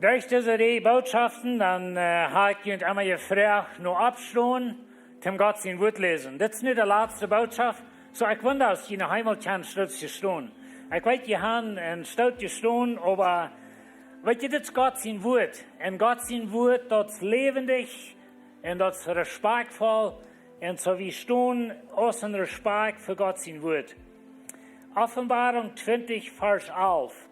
Durch diese Botschaften, dann habe ich einmal gefragt, noch abstehen, zum Gott sein Wort lesen. Das ist nicht die letzte Botschaft, so ich wundere, dass ich noch einmal kann stolz gestehen. Ich weiß, ich habe ein stolz gestehen, aber weißt du, das ist Gott sein Wort. Und Gott sein Wort, das ist lebendig und das ist respektvoll und so wie stehen, aus einem Respekt für Gott sein Wort. Offenbarung 20, Vers 11.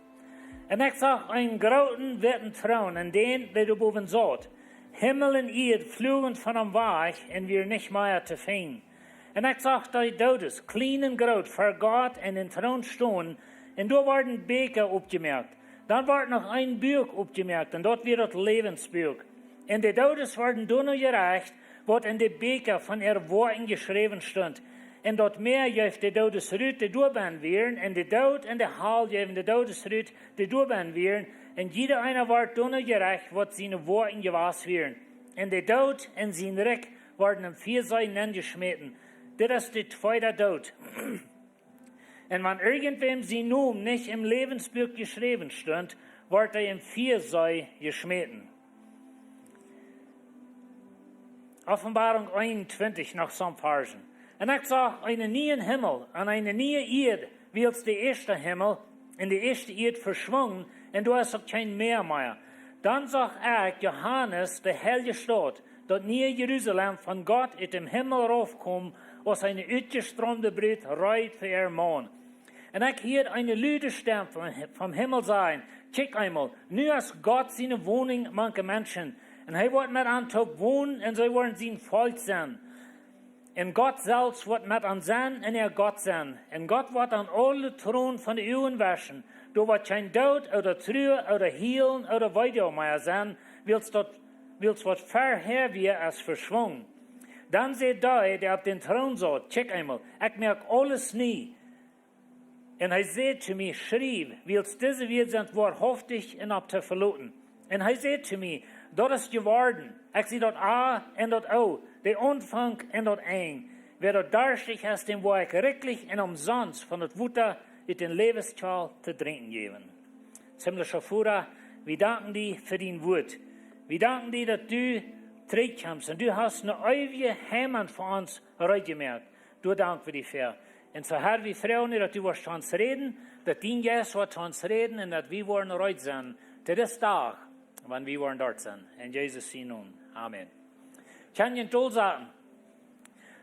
En ik zag een grote witte troon en den der du boven zat. Himmel en Erd vlogen van hem weg en weer niet meer te vinden. En ik zag die dodes, klein en groot, voor God en in troon staan. En daar werden Beker opgemerkt. Dan werd nog een buik opgemerkt en dat weer het levensbuik. En de dodes werden door gerecht, wat in de Beker van er woorden geschreven stond. En dat meer geeft de dodes ruut de doorbaan weer. En de dood en de haal geven de dodes ruut de doorbaan weer. En jeder einer wordt donner gerecht, wat zijn woorden gewas weer. En de dood en zijn rek worden in 4 zijden geschmeten. Dit is de tweede dood. En wanneer irgendwem zijn naam niet im levensbuch geschreven stond, wordt hij in 4 zijden geschmeten. Offenbarung 21 noch some Versen. En ik zag een nieuwe hemel en een nieuwe Erde, wie als de eerste hemel en de eerste Erde verschwungen, en daar is ook geen meer. Dan zag ik Johannes, de heilige stad, dat nieuwe Jeruzalem van God uit dem Himmel raufkom, als een uitgestroomde bruid reit voor haar man. En ik hoorde een luide stem vom Himmel sagen, kijk einmal, nu is God zijn woning manche Menschen, en hij wordt met aan te wonen, en zij worden zijn volk zijn. En God zelfs wordt met aan zijn en God zijn. En God wordt aan alle troon van de eeuwen waschen. Door wat geen dood, oder treuren, oder hielen, oder weiter meer zijn, wils wat verher weer als verschwungen. Dan zei hij, der op den troon zat, check einmal, ik merk alles nie. En hij zei zu mir, schreef, wils diese weer zijn wahrhaftig en op te verloten. En hij zei zu mir, dat is geworden. Ik zie dat A en dat O, de Anfang en dat Eind. Wer dat darstig is, dem wo ik rechtlich en umsonst van het Water uit den Lebensschal te drinken geven. Himmlischer Vater, wir danken dir für dein Wort. Wir danken dir, dass du terugkommst und du hast eine ewige Heimat für uns reingemacht. Du dank für die Fair. Und so Herr, wir freuen uns, dass du wirst zu uns reden, dass dein Geist wird zu uns reden und dass wir wollen reut sein. Zu diesem Tag, wenn wir wollen dort sein. In Jesus' Namen. Amen. Ich kann Ihnen toll sagen,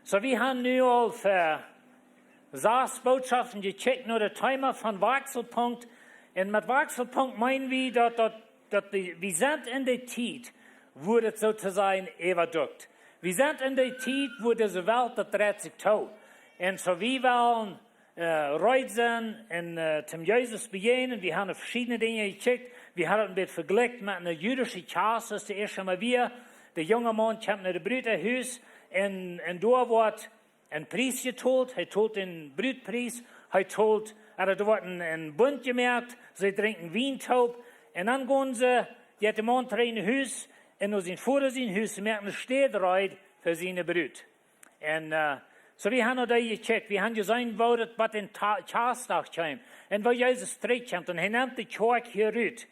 so wir haben nu al für 6 Botschaften gecheckt nach der Timer von Wakjselpunkt. Und mit Wakjselpunkt meinen wir, dass wir sind in der Zeit, wo das sozusagen überdrückt. Wir sind in der Zeit, wo diese Welt, das dreht sich tot. Und so wir wollen reut sein und zum Jesus begegnen. Wir haben verschiedene Dinge gecheckt. Wir haben ein bisschen verglichen mit einer jüdischen Klasse, das ist das erste Mal wir. Der junge Mann kommt nach dem Brüderhaus und da wird ein Priester geteilt. Er teilt den Brutpreis. Er teilt, da wird ein Bund gemerkt. Sie trinken Weintaub. Und dann gehen sie, der Mann in ein Haus und nur sind vor sein Haus. Sie merken, es steht bereit für seine Brut. Und so wir haben noch da gecheckt. Wir haben gesehen, wo das bei den Tagstag kam. Und wo Jesus zurückkommt. Und er nimmt die Kirche hier raus.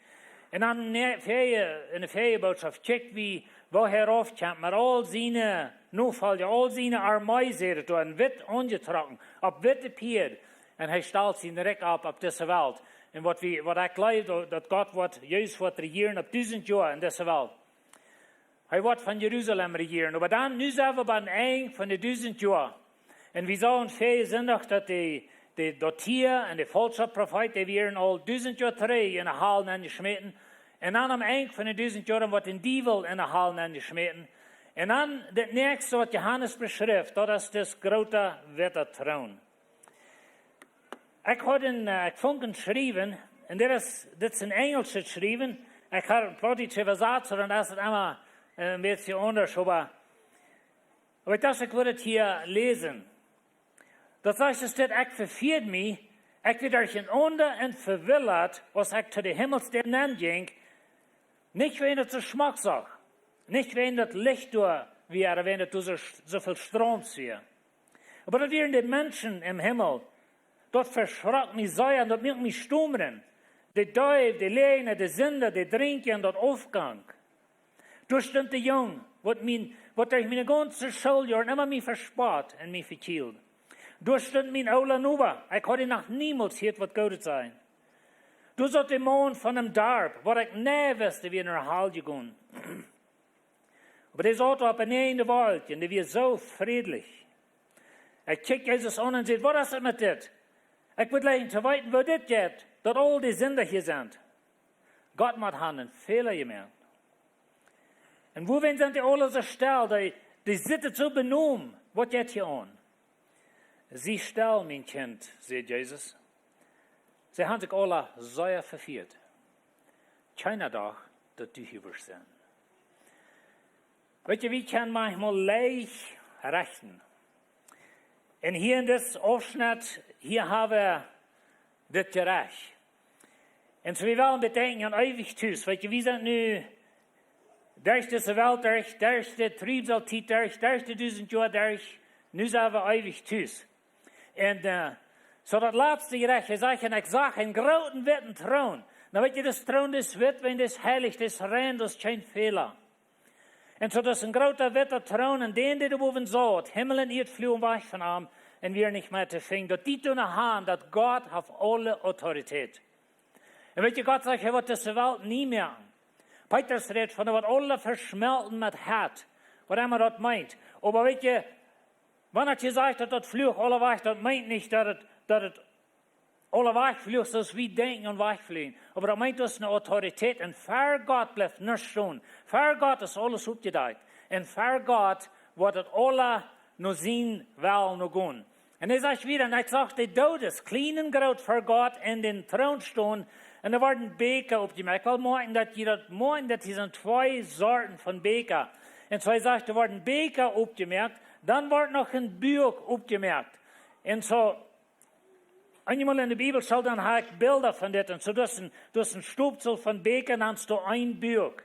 Und dann in der Ferienbotschaft checkt wie, wo er raufkommt, mit all seine Nachfolger, all seine Armee, seht ihr, in wit angetrokken, auf witte Pied. Und er stellt seinen Reck ab auf dieser Welt. Und was ich glaube, dass Gott wird, Jesus wird regieren auf 1000 Jahre in dieser Welt. Er wird von Jerusalem regieren. Aber dann, nu sind wir beim Ende von den 1000 Jahren. Und wir sahen Sonntag, dass die Tier und die falsche Prophet, die werden all 1000 Jahre zurück in der Hallen angeschmeten. Und dann am Ende von den 1000 Jahren wird ein Diebel in der Hallen angeschmeten. Und dann, das nächste, was Johannes beschreibt, das ist das große Wettertrauen. Ich habe gefunden geschrieben, und das ist in Englisch geschrieben. Ich habe ein plattdeutsche Übersetzung, und das ist immer ein bisschen anders, aber ich dachte, ich würde es hier lesen. Das heißt, es steht, ich verfiert mich, ich werde euch in Unter und verwillert, was ich zu den Himmelssternen ging, nicht wegen der Geschmackssache, nicht wegen das Licht wäre, wenn das so viel Strom wäre. Aber das wären die Menschen im Himmel, dort verschreckt mich sehr und das macht mich stummern. de Duivel, de Lehne, de Sünder, de Trinken und der Aufgang. Du stund de Jung, wat durch meine ganze Schuljahre immer mich verspart und mich verkielt. Du stund mein Ola Nuba, ich hatte noch niemals gehört, was Gott sein. Du sollt de Mann von einem Darb, wo ich nie wusste, wie er Hall gegangen. Aber der sollte auf in der Welt, und der war so friedlich. Ich kijk Jesus an und sagt, was ist das mit dit? Ich würde leider zu weiten, wo dit geht, dass all die Sünder hier sind. Gott hat einen Fehler gemacht. Und wo sind die alle so still, die sitzen so benommen, was geht hier an? Sie still, mein Kind, sagt Jesus. Sie haben sich alle sehr verführt. Keiner doch, dass du hier wirst sein. Weet je, wie kann manchmal leicht rechnen? Und hier in diesem Aufschnitt, hier haben wir das gerecht. Und so wir wollen bedenken an Eewich Tus. Weet je, wir sind nu durch diese Welt durch die Triebsaltit durch die 1000 Jahre durch. Nu sind wir Eewich Tus. Und so das letzte Gerecht, ich sage einen großen weiten Thron. Na weet je, das Thron, das wird, wenn das heilig, das rein, das ist kein Fehler. Und so das ist ein großer weiter Thron, und den, der oben sagt, Himmel und Erd fliehen weg von ihm, und wir nicht mehr zu finden. Dass die tun haben, dass Gott hat alle Autorität. Und weet je, Gott sagt, er wird diese Welt nie mehr. Petrus redet von, er wird alle verschmelten mit Hart, was immer das meint. Aber weet je, wenn er gesagt hat, das fliegt alle weg, das meint nicht, dass es alle wegfliegt, so wie denken und wegfliegen. Aber das meint, das ist eine Autorität. Und für Gott bleibt nichts tun. Für Gott ist alles aufgedeckt. Und für Gott wird es alle noch sehen, wollen, noch gehen. Und ich sage wieder, und ich sage, die Todes, klein und groß für Gott in den Thron stehen, und da werden Beker aufgemerkt. Ich will meinen, dass hier sind zwei Sorten von Beker. Und so ich sage, da werden Beker aufgemerkt, dann wird noch ein Buch aufgemerkt. Und so, einmal in der Bibel schaut dann halt Bilder von das. Und so, das ist ein Stubzel von Beker, dann hast du ein Buch.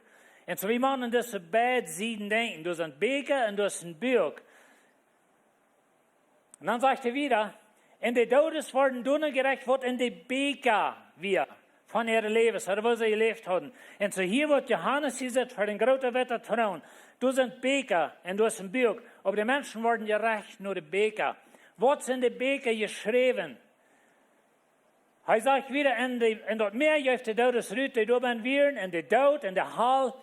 Und so, wie man an diese beiden Seiten denken. Du sind Beker und du hast ein Buch. Und dann sagt er wieder, in die Todes worden dünner gerecht, wird in die Beker wir von ihrem Leben, oder wo sie gelebt haben. Und so hier wird Johannes gesetzt für den großen Wetter Thron. Du sind Beker und du hast ein Buch. Aber die Menschen werden gerecht nur die Beker. Was sind die Beker geschrieben? Er sagt wieder, in dat Meer juist de Todesruut, die doorben wieren, en de dood, en de hal.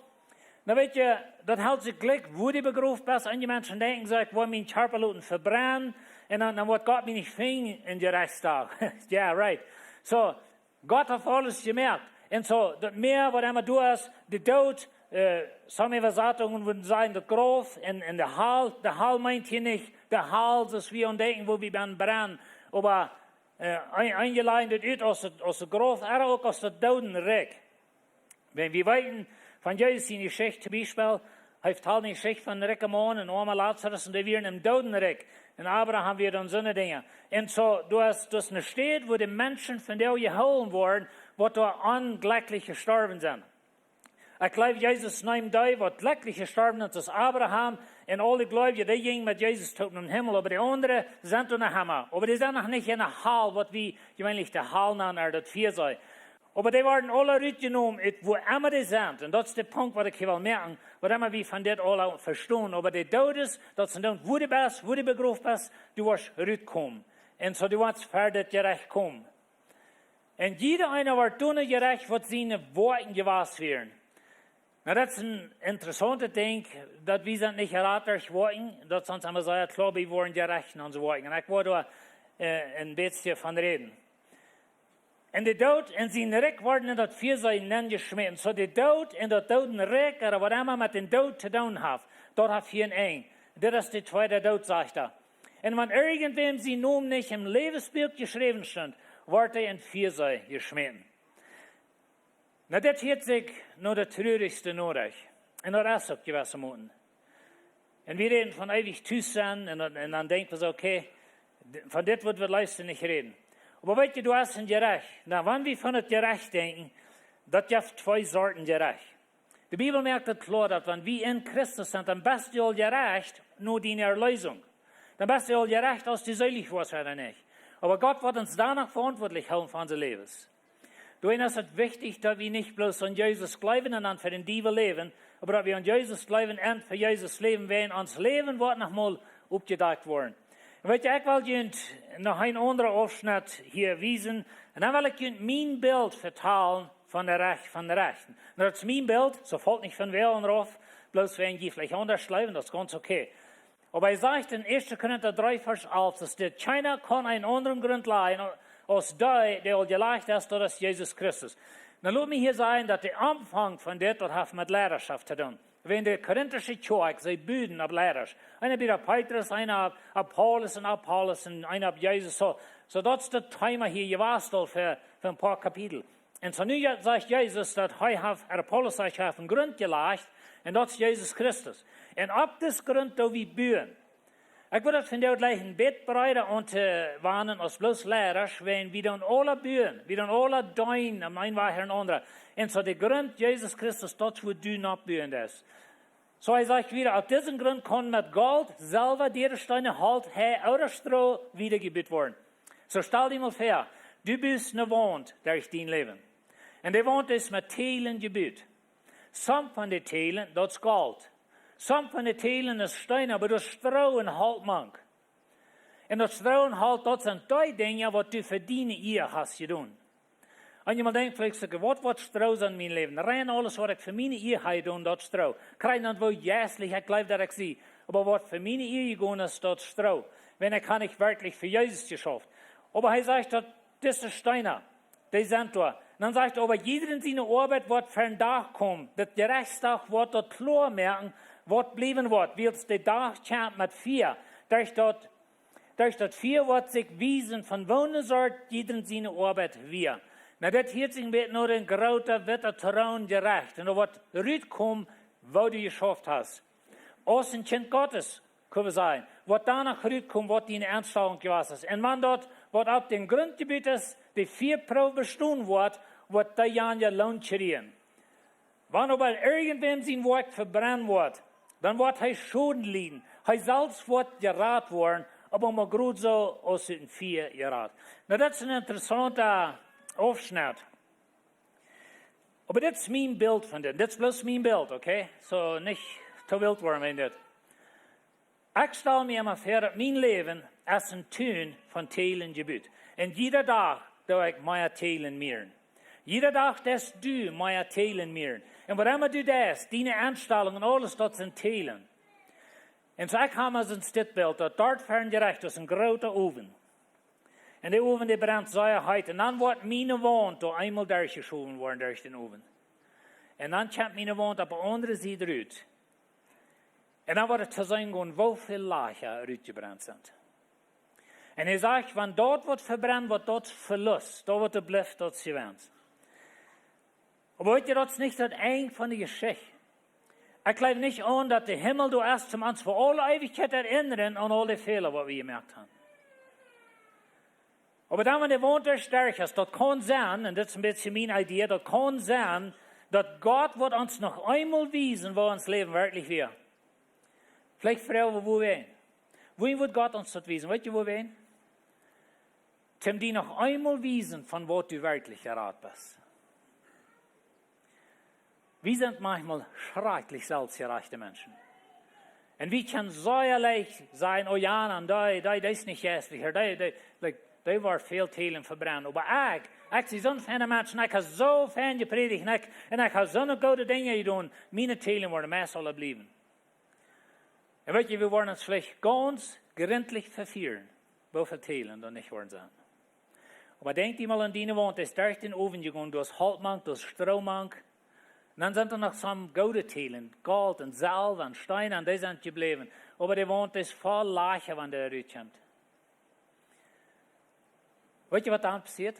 Dan weet je, dat houdt zich gelijk, wo die begroefd best. En die mensen denken, zeg, ik wil mijn Körper laten verbrennen, en dan wordt God mij niet vinden in de rechtsdag. Ja, right. So, Gott hat alles gemerkt. Und so, das Meer, was immer du hast, die Tod, some Übersetzungen würden sagen, das Graf, und der Hal meint hier nicht, der Hal, das wir denken, wo wir dann brennen, aber eingeleitet uit aus der Graf, aber auch aus der Dodenrijk. Wenn wir weten von Jesus in die Geschichte, zum Beispiel, heeft halt die Geschichte von Rickemann und Oma Lazarus, und die waren im Dodenrijk. In Abraham wir dann so eine Dinge. Und so, du hast eine Stadt, wo die Menschen von der geholt wurden, wo da unglücklich gestorben sind. Ich glaube, Jesus nahm da, wo glücklich gestorben ist, das Abraham und alle Gläubigen, die gingen mit Jesus tot in den Himmel, aber die anderen sind in der Himmel. Aber die sind noch nicht in der Hall, was wir gewöhnlich der Hall nennen, oder das Vier sei. Aber die werden alle rausgenommen, wo immer die sind. Und das ist der Punkt, was ich will merken, was immer wir von das alle verstehen. Aber die Todes, das sind dann, wo du bist, wo du begraben bist, du wirst rauskommen. Und so, du wirst fertig gerecht kommen. Und jeder einer wird tun gerecht, was seine Worte gewahr werden. Na, das ist ein interessantes Ding, dass wir sind nicht rattig geworden, dass sonst haben wir gesagt, klar, wir wollen gerecht und so weiter. Und ich wollte da ein bisschen von reden. Und die Tod in seinen Reck worden in das Vierseiten geschmissen. So die Tod in das Totenreck, oder was immer mit dem Tod zu tun hat, dort hat hier ein. Das ist die zweite Tod, sagt er. Und wenn irgendwem sie nun nicht im Lebensbild geschrieben stand, wird er in Vierseiten geschmissen. Na, das hat sich nur der traurigste Nachricht. Und das ist auch gewesen Monaten. Und wir reden von Eewich Tus und dann denken wir so, okay, von das wird wir leisten nicht reden. Aber weißt du, du hast ein Gerecht. Na, wenn wir von das Gerecht denken, das gibt zwei Sorten Gerecht. Die Bibel merkt das klar, dass wenn wir in Christus sind, dann bist du gerecht, nur die Erlösung. Dann bist du gerecht aus die Seligwasser nicht. Aber Gott wird uns danach verantwortlich halten für unser Leben. Darum ist es wichtig, dass wir nicht bloß an Jesus glauben und dann für den Teufel leben, aber dass wir an Jesus glauben und für Jesus leben werden. Uns Leben wird noch mal aufgedeckt worden. Und ich will Ihnen noch ein anderer Aufschnitt hier wiesen. Und dann will ich Ihnen mein Bild vertalen von der Rechten. Und das ist mein Bild, so fällt nicht von wer drauf, bloß wenn die vielleicht anders leben, das ist ganz okay. Aber er sagt in 1. Korinther 3, Vers 11, dass der keiner kann einen anderen Grund leihen, als der all geleicht ist, das ist Jesus Christus. Dann lass mich hier sagen, dass der Anfang von dem, das hat mit Leidenschaft zu tun. Wenn der korinthische Kirche, sie büden ab Leiders. Einer bei der Petrus, einer ab Paulus und einer ab Jesus. So das ist das Thema hier, gewasst für ein paar Kapitel. Und so nu sagt Jesus, dass Paulus sagt, er hat einen Grund gelegt, und das ist Jesus Christus. Und ab das Grund, da wir bühen. Ich würde von der gleich ein Bett bereiten und warnen als bloß Leiders, wenn wir dann alle bühen, wir dann alle dein, am einen war und andere. Und so der Grund, Jesus Christus, das wo du noch bühen ist. So er sagt wieder, auf diesen Grund kann mit Gold selber der Steine halt oder Stroh wiedergebaut worden. So stell dir mal vor, du bist eine Wand durch dein Leben. Und die Wand ist mit Teilen gebaut. Some von den Teilen, das ist Gold. Some von den Teilen ist Stein, aber das Stroh und halt mank. Und das Stroh und halt, das sind die Dinge, was du für deine Ehe hast getan. Und jemand denkt vielleicht, was wird Stroh in meinem Leben? Rein alles, was ich für meine Ehe habe getan, das Stroh. Kein dann wohl jässlich, ich glaube, dass ich sie. Aber was für meine Ehe getan ist, das Stroh. Wenn er kann ich wirklich für Jesus geschafft. Aber er sagt, das ist Steine, die sind da. Und dann sagt er, aber jeder in seiner Arbeit wird für einen Tag kommen. Das Gerichtstag wird dort klar merken, was bleiben wird. Wie es der Tag kommt mit 4. Durch das 4 wird sich wiesen, von wohnen soll jeder in seiner Arbeit wir. Na, das hört sich mit nur ein grauter, witter Terrain gerecht. Und da wird rauskommen, wo du geschafft hast. Aus ein Kind Gottes, können wir sagen. Was danach rauskommt, was deine Ernststellung gewesen ist. Und wenn dort, was auf dem Grundgebiet ist, die 4 Proben bestehen wird die Jahre Lohn kriegen. Wenn aber irgendwem sein Wort verbrennen wird, dann wird er Schulden liegen. Er selbst wird gerat worden, aber man gerade so aus den 4 gerat. Na, das ist ein interessanter Aufschnitt. Aber das ist mein Bild von dem. Das ist bloß mein Bild, okay? So nicht zu wild worden in das. Ich stelle mir immer vor, dass mein Leben ist ein Tun von Teilen gebaut. Und jeder Tag, da ich meine Teilen mehren. Jeder Tag, dass du meine Teilen mehren. Und was immer du das, deine Einstellungen, alles, das sind Teilen. Und so ich habe so ein Stittbild, dass dort fern gerecht ist ein großer Ofen. Und der Ofen, der brennt sehr heiß. Und dann wird meine Wand da einmal durchgeschoben worden durch den Ofen. Und dann kommt meine Wand auf der anderen Seite raus. Und dann wird es zu sehen gehen, wie viele Lacher rausgebrannt sind. Und er sagt, wenn dort wird verbrannt, wird dort Verlust. Da wird der Bluff dort gewähnt. Aber heute das ist nicht das Ende von der Geschichte. Ich glaube nicht an, dass der Himmel du erst zum uns für alle Ewigkeit erinnern an alle Fehler, die wir gemerkt haben. Aber dann, wenn der Wund stärker ist, das kann sein, und das ist ein bisschen meine Idee, das kann sein, dass Gott wird uns noch einmal wiesen, wo uns Leben wirklich wäre. Vielleicht fragen wir, wo wir hin. Wohin wird Gott uns das wiesen? Weißt du, wo wir hin? Zum die noch einmal wiesen, von wo du wirklich errat bist. Wir sind manchmal schrecklich selbstgerechte Menschen. Und wir können säuerlich sein, oh ja, der ist nicht hässlicher, der war viel Teilen verbrannt. Aber ich bin so ein Fan Mensch, ich habe so viel gepredigt, und ich habe so eine gute Dinge getan, meine Teilen werden meist alle bleiben. Und weißt du, wir wollen uns vielleicht ganz gründlich verführen, wo viele Teilen dann nicht worden sein. Aber denk dir mal an deine Wand, das ist durch den Ofen gegangen, du hast Haltmank, du hast Strohmank. Und dann sind da noch so gute Teilen, Gold und Salbe und Steine, und die sind geblieben. Aber die Wand ist voll Lache, wenn der rauskommt. Weißt du, was dann passiert?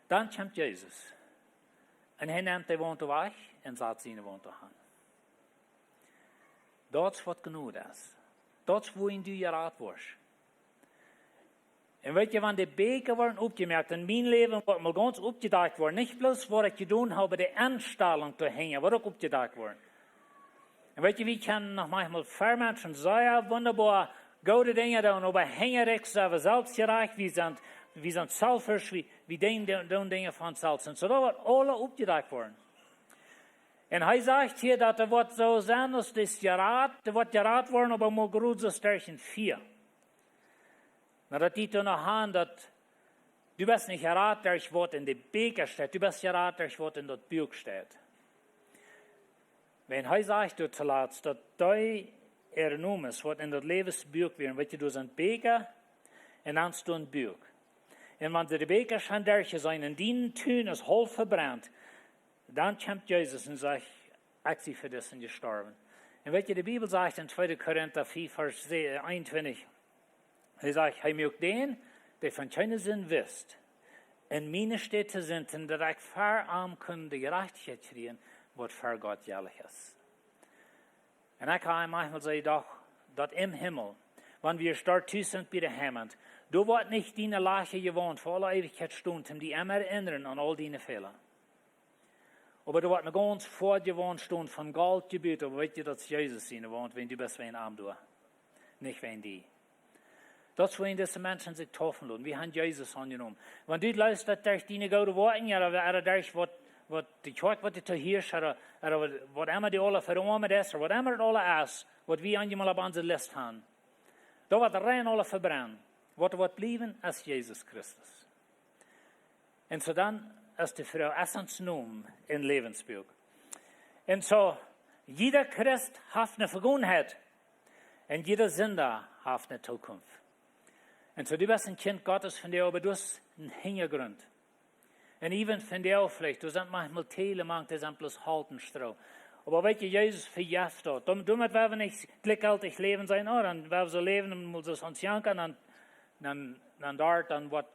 Dann kommt Jesus. Und er nimmt die Wand weg und sagt seine Wand an. Das ist, was genug ist. Das ist, wohin du gerat wirst. Und weißt du, wenn die Beker waren aufgemerkt, in mein Leben war mal ganz aufgedeckt worden. Nicht bloß, was ich getan habe, die Anstellung zu hängen, war auch aufgedeckt worden. Und weißt du, wir können noch manchmal für Menschen sehr wunderbar gute Dinge tun, aber hängerig, aber selbstgerecht, wir sind selfish, wie doen dingen vanzelf zijn. Zodat wordt alle opgedekt worden. En hij zegt hier dat er wordt zo zijn als dit geraad, er wordt geraad worden op een groot zo sterk 4. Maar dat die toen nog aan dat, du bist niet geraad dat wordt in de beker staat, du bist geraad dat wordt in dat buik staat. Wenn hij zegt du zuletzt, dat hij noemen is, wat in dat levensbuik weer, weet je, dus een beker en dan stond een buik. En wanneer de bekers gaan dertje zijn en die tuin is half verbrand, dan komt Jezus en zegt, ik zie voor dit en gestorven. En weet je, de Bibel zegt in 2 Korinther 4, vers 21, hij zegt, hij maakt den, die van keine zin wist, en meine steht te zinten, dat ik ver aan kan de gerechtigheid kriegen, wat voor God jährlich is. En ik ga manchmal zeggen, dat im Himmel, wanneer we dort thuis sind bij de Heimat, du wordt nicht die Lache gewohnt, für alle Ewigkeit stunden, die immer erinnern an all deine Fehler. Aber du wordt een ganz voortgewohnt stund von Gold gebied, aber weet je, dat Jesus in wohnt, wenn du bist wie ein Armdur. Nicht wenn die. Dat wollen diese Menschen sich taufen lassen. Wir haben Jesus angenommen. Wenn du luistert durch deine gute Worte, oder durch wat die Kerk wat het hier is, oder wat immer die alle verarmen is, oder wat immer het alle is, wat wir einmal auf onze List haben, da wird rein alle verbrennen. Wat wordt blijven is Jesus Christus. En zo dan is de vrouw essens noem in levensbuik. En zo, jeder Christ heeft een vergangenheid. En jeder Sünder heeft een toekomst. En zo, du bist ein Kind Gottes von dir, aber du hast einen Hintergrund. Und even von dir auch vielleicht, du sind manchmal Teile, manchmal sind bloß Haltenstroh. Aber weet je, Jesus verjaft dat. Damit werden wir nicht gleichgültig leben sein, oh, dann werden wir so leben, dann muss es uns janken, dann dort, dann wat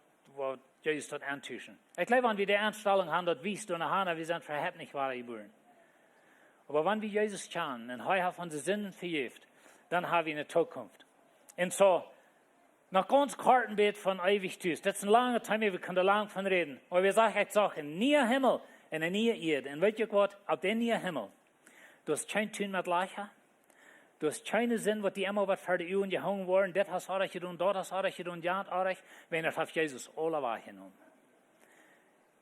Jesus dort antuschen. Ich glaube, wenn wir die Einstellung haben, dat wies du nachher, wir sind verhebt nicht wahre geboren. Aber wenn wir Jesus kennen, und er hat unsere Sünden vergibt, dann haben wir eine Zukunft. Und so, noch ganz Kartenbild von Eewich Tus. Das ist eine lange Zeit, wir können da lang von reden. Aber wir sagen, ich sage, ein neuer Himmel und eine neue Erde. Und weißt du was, auf den neuen Himmel, du hast kein Tun mit Leichen. Du hast keine Sinn, was die immer was für die Uhren gehangen worden. Das hast du getan, dort hast du getan, ja, auch. Wenn er auf Jesus alle wahrgenommen.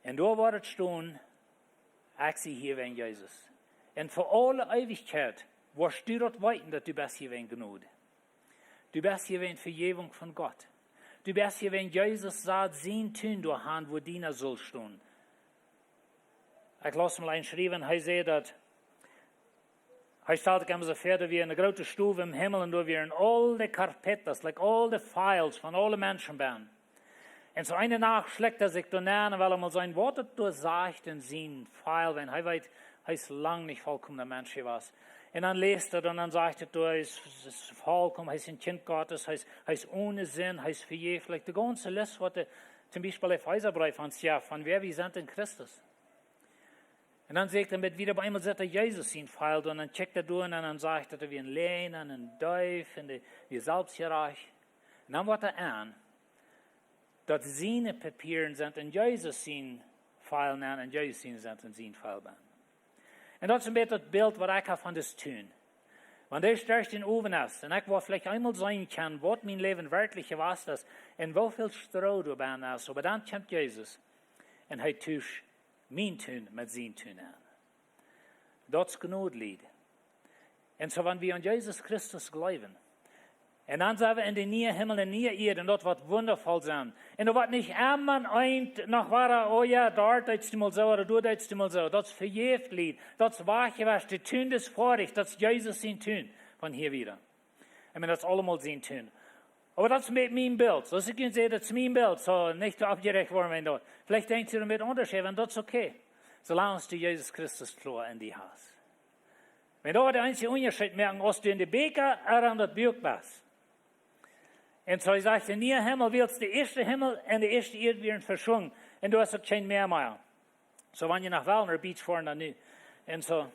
Und da war es stehen, ich sehe hier wegen Jesus. Und für alle Ewigkeit wirst du dort weiten, dass du bist hier wegen Gnade. Du bist hier wegen Vergebung von Gott. Du bist hier wegen Jesus sagt, sein Tun durch Hand, wo Diener soll stehen. Ich lasse mal einschreiben, er sagt, dass hij stelt hem zo verder wie een grote stoel im Himmel en door weer in al de carpetas, like all the files van alle mensen ben. En zo eine Nacht schlägt zich door neer, weil mal sein Wort durchsagt in zijn file, wenn hij weet, hij is lang nicht vollkommener Mensch was. En dan leest en dan sagt hij is vollkommen, hij is een kind Gottes, hij is ohne Sinn, hij is verjährlich. De ganze List, wat zum Beispiel auf Heiserbrief ans Jahr, von wer wir sind in Christus. Und dann sagt er mit wieder bei einmal sagt er Jesus ihn feilt und dann checkt er durch und dann sagt er wie ein Lehnen, ein Däuf und wie selbstgerecht. Und dann wird er an, dass seine Papieren sind in Jesus ihn feilen an und Jesus ihn sind in sein Feilbahn. Und das ist ein bisschen das Bild, was ich habe von das tun. Wenn der stärkt in Oven ist und ich will vielleicht einmal sein kann, was mein Leben wirklich was ist und wie viel Stroh du bin ist, aber dann kommt Jesus und er tut mijn tun met zijn tun aan. Dat is Gnadelied. En zo, wenn wir an Jesus Christus glauben, und dann sind wir in den neuen Himmel und neue Erde, und das wird wundervoll sein. Und da wird nicht immer ein, nach war, oh ja, dort deitst du mal so, oder du deitst du mal so. Das ist verjährt Lied. Das ist wahrgewaschen. Die tun das vor dich. Das ist Jesus sein Tun. Von hier wieder. Ich meine, das ist allemal sein Tun. Aber das ist mit meinem Bild. So, Sie können sehen, das ist mein Bild. So, nicht abgerecht worden, wenn dort. Vielleicht denkt ihr damit unterschieden, das ist okay. Solange du Jesus Christus klar in die hast. Wenn du der einzige Unterschied merken, ob du in der Beker oder an der Buch bist. Und so, ich sage, der neue Himmel wird der erste Himmel und der erste Erde werden verschwungen. Und du hast auch kein mehr. So, wenn ihr nach Wellner Beach fahren, dann nicht. Und so,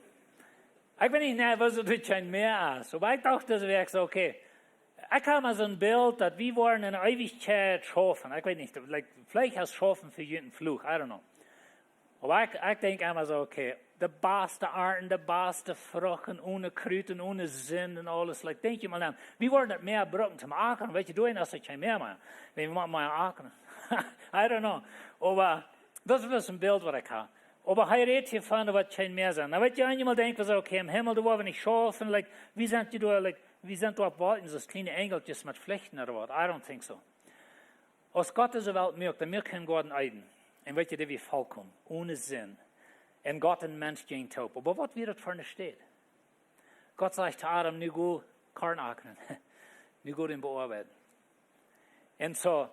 ich bin nicht nervös, dass du kein mehr hast. Aber ich dachte, das wäre so okay. Ich habe mal so ein Bild, dass wir wollen in Ewigkeit schaffen. Ich weiß nicht, vielleicht hast du schaffen für jeden Fluch, I don't know. Aber ich denke immer so, okay, die beste Arten, die beste Früchte, ohne Krüten, ohne Sinn und alles. Denk je mal an, wir wollen nicht mehr brauchen zum Ackern. Weet je, du hast kein mehr. Wenn wir mal ackern, I don't know. Aber das ist ein Bild, was ich habe. Aber hij redt hiervan, dat wat geen meer zijn. Nou, weet je, einmal denken ze, okay, im Himmel, da wollen wir nicht schaffen, like, wie sind die da, like, wie sind da Balken, so kleine Engeltjes mit Flechten oder was? I don't think so. Als Gott diese Welt merkt, dann wir können Gott eiden. Und weet je, die wir vollkommen, ohne Sinn. Und Gott ein Mensch gegen taub. Aber was wird das für eine steht? Gott sagt zu Adam, nu go Korn aknen. Nu go den bearbeiten. Und so,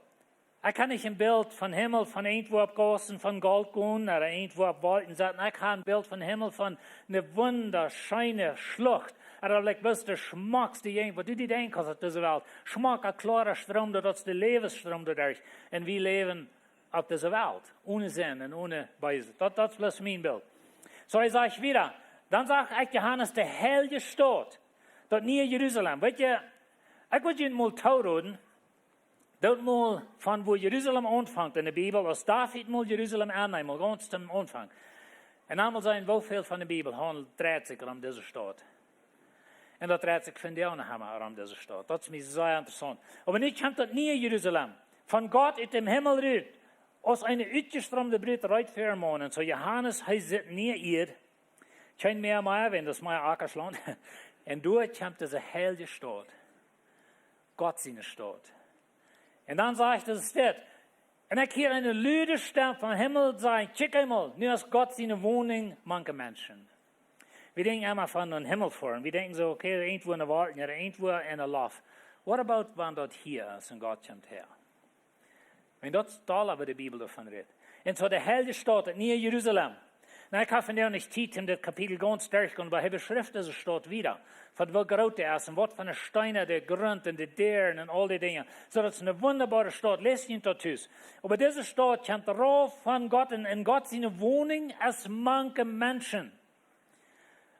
ich kann nicht ein Bild von Himmel, von irgendwo abgossen, von Gold gehen, oder irgendwo abwalten setzen. Ich kann ein Bild von Himmel, von einer wunderschönen Schlucht. Oder like, was der Schmack, die irgendwo, du die denkst, auf dieser Welt. Schmack, ein klarer Strom, das ist der Lebensstrom dadurch. Und wir leben auf dieser Welt. Ohne Sinn und ohne Weise. Das ist mein Bild. So, ich sage wieder, dann sagt ich Johannes, der heilige Stadt, dort nie Jerusalem. Weet je, ich will Ihnen mal taureden, dort mal von wo Jerusalem anfängt in der Bibel, als David mal Jerusalem annehmen, mal ganz zum Anfang. Und einmal sein, wo viel von der Bibel dreht sich um diese Stadt. Und das dreht sich von dir auch noch um diese Stadt. Das ist mir sehr interessant. Aber nicht kommt dort nie Jerusalem. Von Gott in dem Himmel redet, aus einer uitgestromde Brut reitführen und so Johannes, hij zit nie hier. Kein mehr, wenn das mein Ackerschland. Und dort kommt diese heilige Stadt. Gott seine Stadt. Und dann sagt das ist das. Und ich hier eine lüde Stimme vom Himmel sagen, check einmal, nur ist Gott seine Wohnung manche Menschen. Wir denken immer von einem Himmel vor. Wir denken so, okay, irgendwo in der Wald, oder irgendwo in der Luft. What about, wenn dort hier ist und Gott kommt her? Wenn das da aber die Bibel davon redet. Und so der heilige Stadt, nie Jerusalem. Na, ich habe von der nicht Zeit, in das Kapitel ganz durchgehen, aber er beschreibt diese Stadt wieder. Von wo groß der ist und was von den Steinen, der Grund und der Dären und all die Dinge. So, das ist eine wunderbare Stadt. Lest Eewich Tus. Aber diese Stadt kommt darauf von Gott und in Gott seine Wohnung als manche Menschen.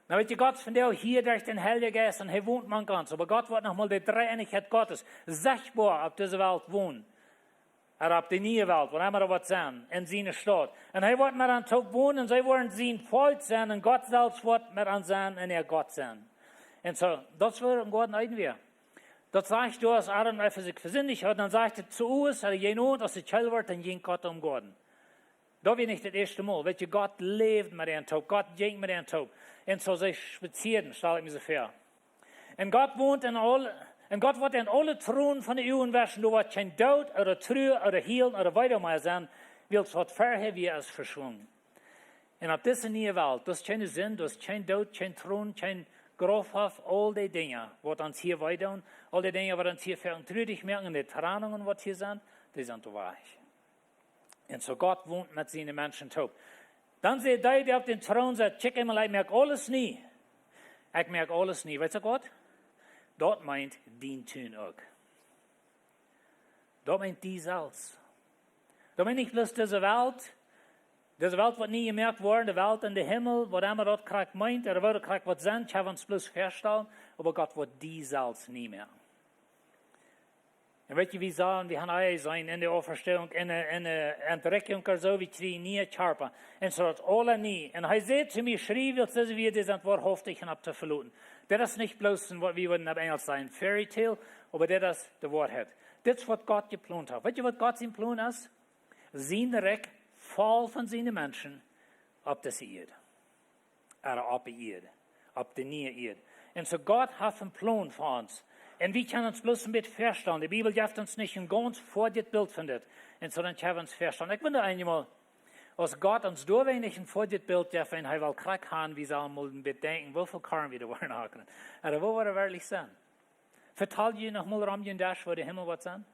Na, weet je, Gott von der hier durch den Heiligen Geist und er wohnt man ganz. Aber Gott wird nochmal die Dreieinigkeit Gottes sichtbar auf dieser Welt wohnen. Er auf die neue Welt, wo immer was sein, in seiner Stadt. Und er wird mit an Tag wohnen, und sie wollen sein Volk sein, und Gott selbst wird mit an sein, und er Gott sein. Und so, das wird im Gott ein wir. Das sagt du, als Adam einfach sich versündigt hat, dann sagt er zu uns, er je not, als er chill wird, dann ging Gott um Gott. Da bin ich das erste Mal. Weißt du, Gott lebt mit dem Tag, Gott ging mit dem Tag. Und so sich spazieren, stelle ich mir so vor. Und Gott wohnt in alle, und Gott wird in alle Thronen von den Eeuwen waschen, da wird kein Tod oder Trühe oder Heelen oder weiter mehr sein, weil es wird vorher wie es verschwungen. Und auf dieser neue Welt, das ist keine Sinn, das ist kein Tod, kein Thron, kein Grofhof, all die Dinge, was uns hier weiter, all die Dinge, was uns hier veruntrüdig merken, die Trennungen, was hier sind, die sind weich. Und so Gott wohnt mit seinen Menschen taub. Dann seht ihr, der auf den Thron sagt, check einmal, ich merke alles nie. Ich merke alles nie. Weißt du Gott? Dort meint dien tun auch. Dort meint die selbst. Dort meint nicht bloß diese Welt wird nie gemerkt worden, die Welt in den Himmel, was immer dort kriegt meint, oder wo dort kriegt was sind, ich habe uns bloß feststellen, aber Gott wird die selbst nie mehr. Und weet je, wie sagen, wir haben alle sein in der Auferstehung, in der Entdeckung oder so, wie kriegen nie Charpa. Und so hat alle nie. Und er sagt zu mir, schrie, wie wir die sind wahrhaftig und zu verloren. Das ist nicht bloß, wie würden auf Englisch sagen, Fairy Tale, aber das ist die Wahrheit. Das ist, was Gott geplant hat. Weißt du, was Gott sein Plan ist? Sein Reck voll von seinen Menschen auf das Erde. Oder auf die Erde. Auf die neue Erde. Und so Gott hat einen Plan für uns. Und wir können uns bloß ein bisschen feststellen. Die Bibel gibt uns nicht ein ganz Vorbild von das. Und so dann können wir uns feststellen. Ich wundere einmal, als Gott uns da wenig ein Vorbild gibt, wenn er will Krieg haben, wie sollen wir ein bisschen denken, wie viel Karren wir da wollen haben. Aber wo wir wirklich sein? Vertell je noch mal um den Dash, wo der Himmel wird sein?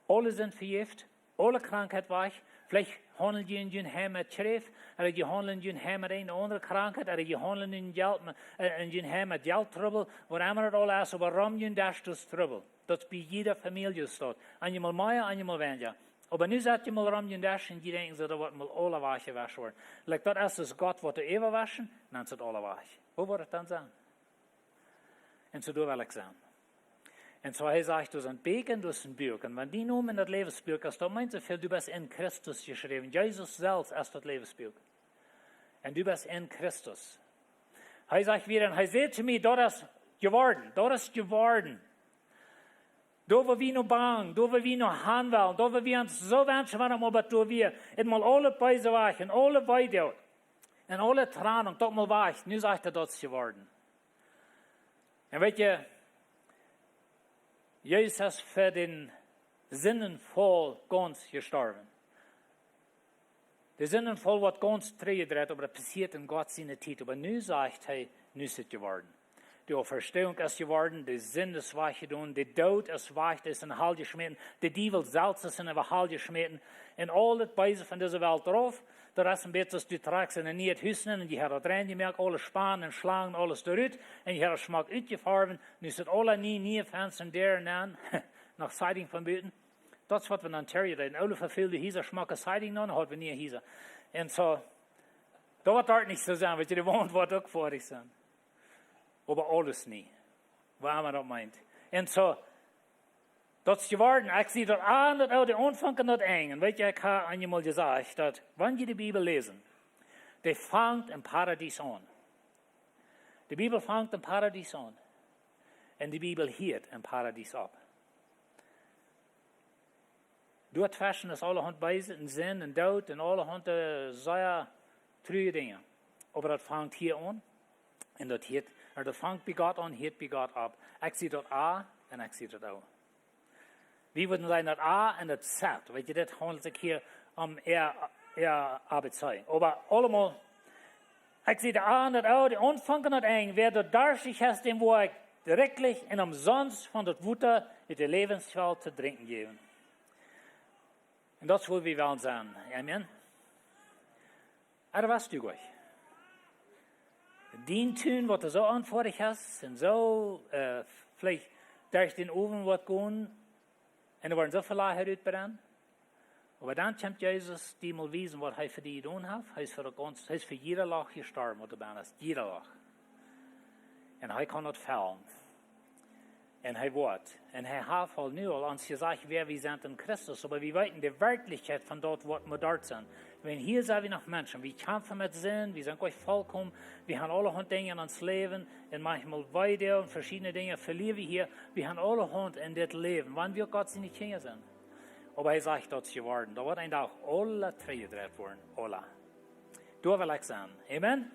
Alle sind vergift, alle Krankheit weich. Vielleicht handeln die in den Heim mit Schrift, oder die handeln in den Heim mit einer anderen Krankheit, oder die handeln in den Heim mit Geldtrouble, wo immer das alles ist, aber warum das ist Trouble? Das ist bei jeder Familie steht. Einmal mehr, einmal weniger. Aber nu sagt je mal rum das und die denken, so, da wird mal alle waschen werden. Like das ist Gott, wird er waschen, dann sind alle waschen. Wo wird es dann sein? Und so will ich sein. Und so er sagt, du sind Beken, du sind Buch. Und wenn die nun in das Lebensbuch ist, dann meint sie, du bist in Christus geschrieben. Jesus selbst ist das Lebensbuch. Und du bist in Christus. Er sagt wieder, und er sagt zu mir, dort ist geworden. Da wo wir noch bang, da wo wir noch hanwellen, da wo wir uns so wünschen, aber da wir mal alle Beise wachen, alle Weide und alle Tranen, doch mal wach, nu sagt das geworden. Und weet je, Jesus ist für den Sinnen voll ganz gestorben. Der Sinnen voll wird ganz dreht, aber das passiert in Gott seine Zeit. Aber nu sagt er, nu ist es geworden. Die Auferstehung ist geworden, der Sinn ist weich getan, der Tod ist weich, ist in Hall geschmitten, der Teufel selbst ist in der Hall geschmitten. Und alle Beise von dieser Welt drauf, der Rest ein bisschen, du trägst in nie het Hüssen und die hat dort reingemerkt, alle Spanen und Schlangen, alles dort. Und die hat das Schmack uitgefarben, nu sind alle nie Fans und der und nach Siding von Buten. Das ist, was wir dann terrieren. Alle verfehlte Hieser Schmack Siding noch, hat wir nie Hieser. Und so, da wird dort nicht so sein, weil die wohnt, wird auch vor dich sein. Aber alles nie. Waar man dat meint. En zo, dat is geworden. Ik zie dat aan, dat uit de aanvang en dat eind. Weet je, ik heb aan je mal gezegd, dat wanneer je de Bibel lezen, die vangt in Paradies aan. De Bibel vangt in Paradies aan. En de Bibel hielt in Paradies op. Dort fashion is alle hand bijzet en zin en dood en alle hand zeer treurige dingen. Maar dat vangt hier aan. En dat hielt. En dat vangt bij God aan, hielt bij God op. Ik zie dat A en ik zie dat O. Wie würden zijn dat A en dat Z? Weet je, dat handelt zich hier om arbeidszij. Maar allemaal, ik zie de A en dat O, de aanvang en dat eind, wer dat darstig heeft, dem wo ik directlich en umsonst van dat water uit de levensquel te drinken geven. En dat is hoe we willen zijn. Amen. En dat was het ook. Die tun, wat er so antwortig hast, und so, vielleicht durch den Ofen wird gehen, und da werden so viele Leute uitbrennen. Aber dann kommt Jesus, die mal wissen, was er für die getan hat. Er ist für jeder Lach gestorben, was er ist. Jeder Lach. Und er kann nicht fallen. Und er wird. Und er hat halt nur uns gesagt, wer wir sind in Christus. Aber wir wissen die Wirklichkeit von dort, wo wir dort sind. Wenn hier sind wir noch Menschen, wir kämpfen mit Sinn, wir sind gleich vollkommen, wir haben alle Dinge in uns Leben, und manchmal weiter und verschiedene Dinge verlieren wir hier. Wir haben alle Hand in das Leben, wann wir Gott seine Kinder sind. Aber er sagt, das ist geworden. Da wird ein Tag alle Tränen gedreht worden. Alle. Da will ich sagen. Amen.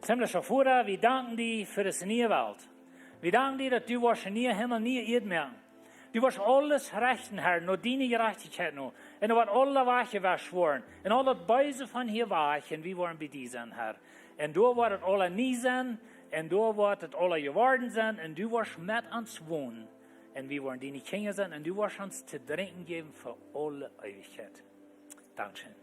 Ziemlicher Vater, wir danken dir für das neue Welt. Wir danken dir, dass du warst in nie Himmel, nie Erde mehr. Du warst alles rechten, Herr, nur deine Gerechtigkeit noch. Und du warst alle Weiche verschworen. Und alle Beise von hier weichen, wir wollen bei dir sein, Herr. Und du warst alle nie sein, und du warst alle geworden sein, und du warst mit uns wohnen. Und wir wollen deine Kinder sein, und du warst uns zu trinken geben für alle Ewigkeit. Dankeschön.